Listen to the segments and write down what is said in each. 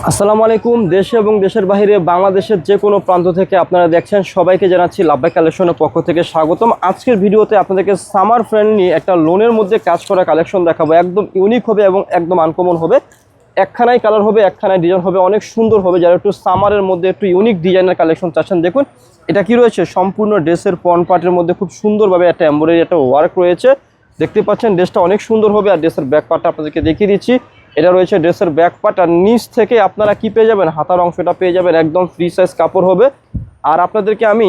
আসসালামু আলাইকুম। দেশে এবং দেশের বাইরে বাংলাদেশের যে কোনো প্রান্ত থেকে আপনারা দেখছেন সবাইকে জানাচ্ছি লাভবাই কালেকশনের পক্ষ থেকে স্বাগতম। আজকের ভিডিওতে আপনাদেরকে সামার ফ্রেন্ডলি একটা লোনের মধ্যে কাজ করা কালেকশন দেখাবো। একদম ইউনিক হবে এবং একদম আনকমন হবে। একখানাই কালার হবে, একখানায় ডিজাইন হবে, অনেক সুন্দর হবে। যারা একটু সামারের মধ্যে একটু ইউনিক ডিজাইনের কালেকশন চাচ্ছেন, দেখুন এটা কি রয়েছে, সম্পূর্ণ ড্রেসের ফ্রন্ট পার্টের মধ্যে খুব সুন্দরভাবে একটা এমব্রয়ডারি একটা ওয়ার্ক রয়েছে। দেখতে পাচ্ছেন ড্রেসটা অনেক সুন্দর হবে। আর ড্রেসের ব্যাক পার্টটা আপনাদেরকে দেখিয়ে দিচ্ছি। এটা রয়েছে ড্রেসের ব্যাক পার্ট। আর নিচ থেকে আপনারা কি পেয়ে যাবেন, হাতার অংশটা পেয়ে যাবেন, একদম ফ্রি সাইজ কাপড় হবে। আর আপনাদেরকে আমি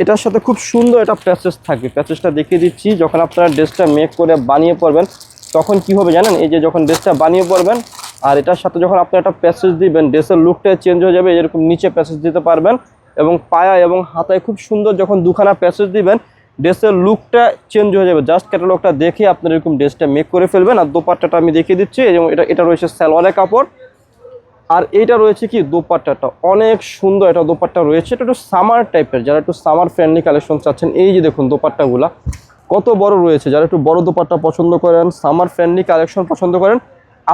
এটার সাথে খুব সুন্দর একটা প্যাচেস থাকবে, প্যাচেসটা দেখিয়ে দিচ্ছি। যখন আপনারা ড্রেসটা মেক করে বানিয়ে পরবেন তখন কি হবে জানেন, এই যে যখন ড্রেসটা বানিয়ে পরবেন আর এটার সাথে যখন আপনি একটা প্যাচেস দিবেন, ড্রেসের লুকটা চেঞ্জ হয়ে যাবে। এরকম নিচে প্যাচেস দিতে পারবেন এবং পায়া এবং হাতায় খুব সুন্দর যখন দুখানা প্যাচেস দিবেন ড্রেসের লুকটা চেঞ্জ হয়ে যাবে। জাস্ট ক্যাটালগটা দেখে আপনারা এরকম ড্রেসটা মেক করে ফেলবেন। আর দোপাট্টাটা আমি দেখিয়ে দিচ্ছি, এবং এটা রয়েছে সালোয়ারের কাপড়। আর এইটা রয়েছে কি দোপাট্টাটা, অনেক সুন্দর একটা দোপাট্টা রয়েছে। এটা একটু সামার টাইপের, যারা একটু সামার ফ্রেন্ডলি কালেকশন চাচ্ছেন, এই যে দেখুন দোপাট্টাগুলা কত বড় রয়েছে। যারা একটু বড় দোপাট্টা পছন্দ করেন, সামার ফ্রেন্ডলি কালেকশন পছন্দ করেন,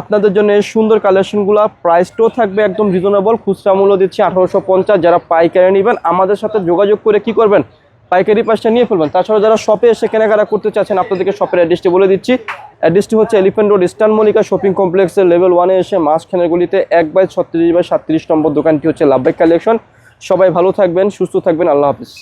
আপনাদের জন্য এই সুন্দর কালেকশনগুলো। প্রাইসটাও থাকবে একদম রিজনেবল। খুচরা মূল্য দিচ্ছি 1850। যারা পাইকারি নেবেন আমাদের সাথে যোগাযোগ করে কি করবেন, পাইকারি পাঁচটা নিয়ে ফেলবেন। তাছাড়া যারা শপে এসে কেনাকাটা করতে চাচ্ছেন, আপনাদেরকে শপের অ্যাড্রেসটি বলে দিচ্ছি। অ্যাড্রেসটি হচ্ছে elephant road, eastern Mallika shopping কমপ্লেক্সের লেভেল 1-এ এসে মাঝখানের গলিতে 1/36/37 নম্বর দোকানটি হচ্ছে লাভবাই কালেকশন। সবাই ভালো থাকবেন, সুস্থ থাকবেন, আল্লাহ হাফিজ।